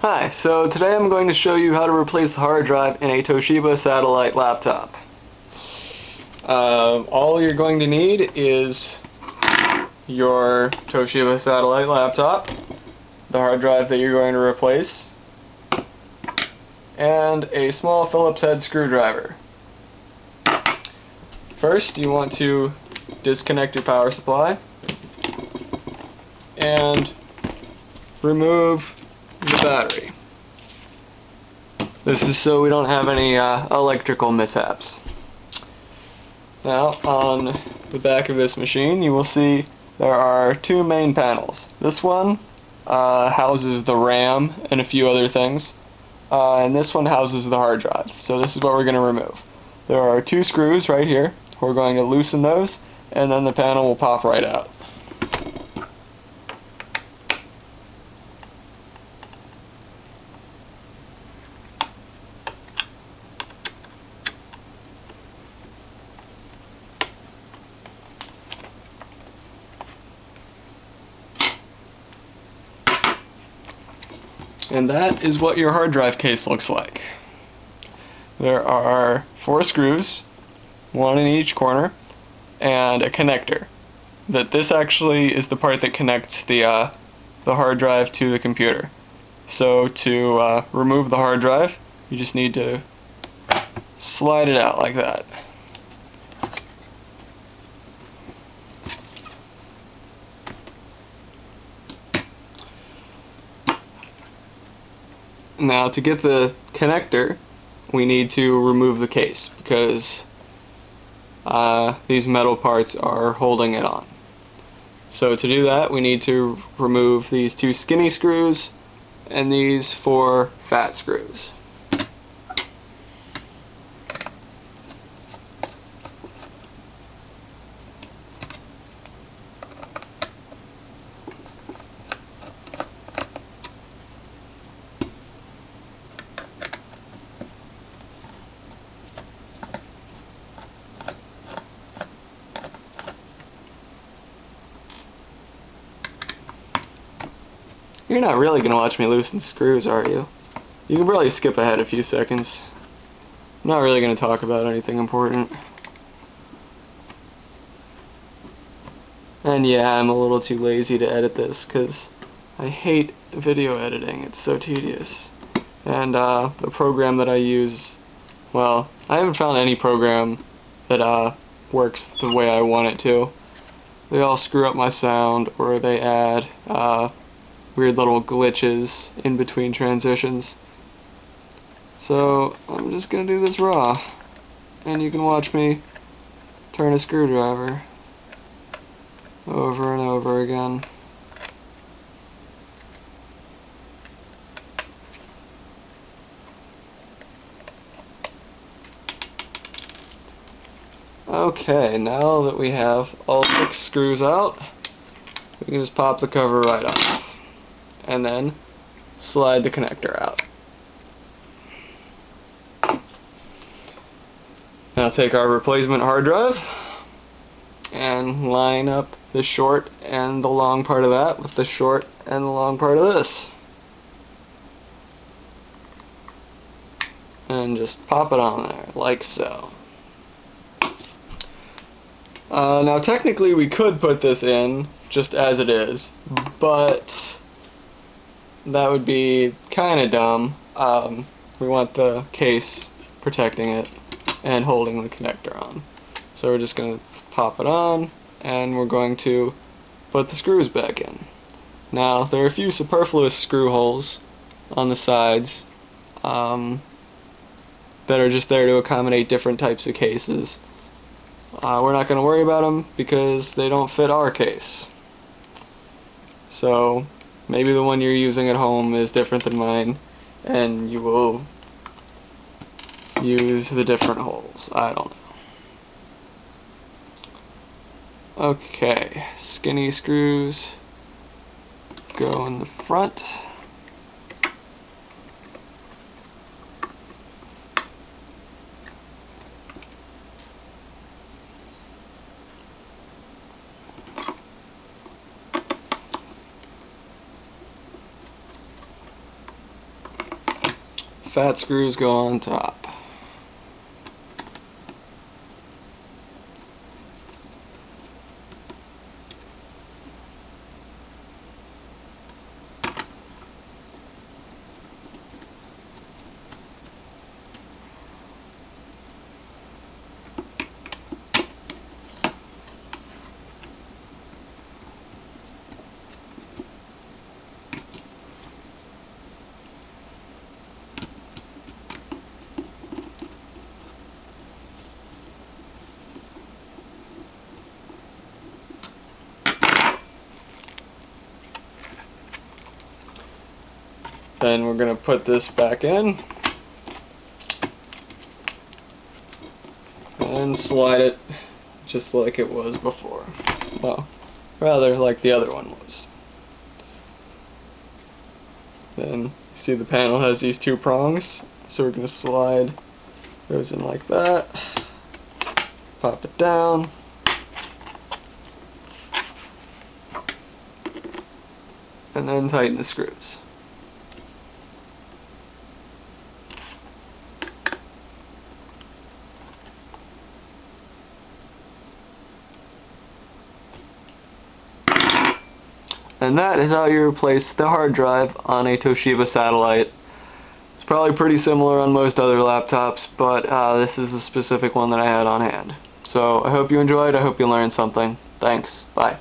Hi, so today I'm going to show you how to replace the hard drive in a Toshiba satellite laptop. All you're going to need is your Toshiba satellite laptop, the hard drive that you're going to replace, and a small Phillips head screwdriver. First, you want to disconnect your power supply and remove the battery. This is so we don't have any electrical mishaps. Now, on the back of this machine, you will see there are two main panels. This one houses the RAM and a few other things, and this one houses the hard drive. So this is what we're going to remove. There are two screws right here. We're going to loosen those, and then the panel will pop right out. And that is what your hard drive case looks like. There are 4 screws, one in each corner, and a connector. This actually is the part that connects the hard drive to the computer. So to remove the hard drive, you just need to slide it out like that. Now, to get the connector, we need to remove the case because these metal parts are holding it on. So to do that, we need to remove these 2 skinny screws and these 4 fat screws. You're not really going to watch me loosen screws, are you? You can probably skip ahead a few seconds. I'm not really going to talk about anything important. And yeah, I'm a little too lazy to edit this because I hate video editing. It's so tedious. And the program that I use, well, I haven't found any program that works the way I want it to. They all screw up my sound, or they add weird little glitches in between transitions. So I'm just gonna do this raw, and you can watch me turn a screwdriver over and over again. Okay, now that we have all 6 screws out, we can just pop the cover right off and then slide the connector out. Now take our replacement hard drive and line up the short and the long part of that with the short and the long part of this. And just pop it on there, like so. Now technically we could put this in just as it is, but that would be kinda dumb. We want the case protecting it and holding the connector on. So we're just going to pop it on, and we're going to put the screws back in. Now, there are a few superfluous screw holes on the sides that are just there to accommodate different types of cases. We're not going to worry about them because they don't fit our case. So maybe the one you're using at home is different than mine, and you will use the different holes. I don't know. Okay, skinny screws go in the front. fat screws go on top. Then we're going to put this back in and slide it just like it was before. Well, rather like the other one was. Then you see the panel has these two prongs, so we're going to slide those in like that, pop it down, and then tighten the screws. And that is how you replace the hard drive on a Toshiba satellite. It's probably pretty similar on most other laptops, but this is the specific one that I had on hand. So I hope you enjoyed. I hope you learned something. Thanks. Bye.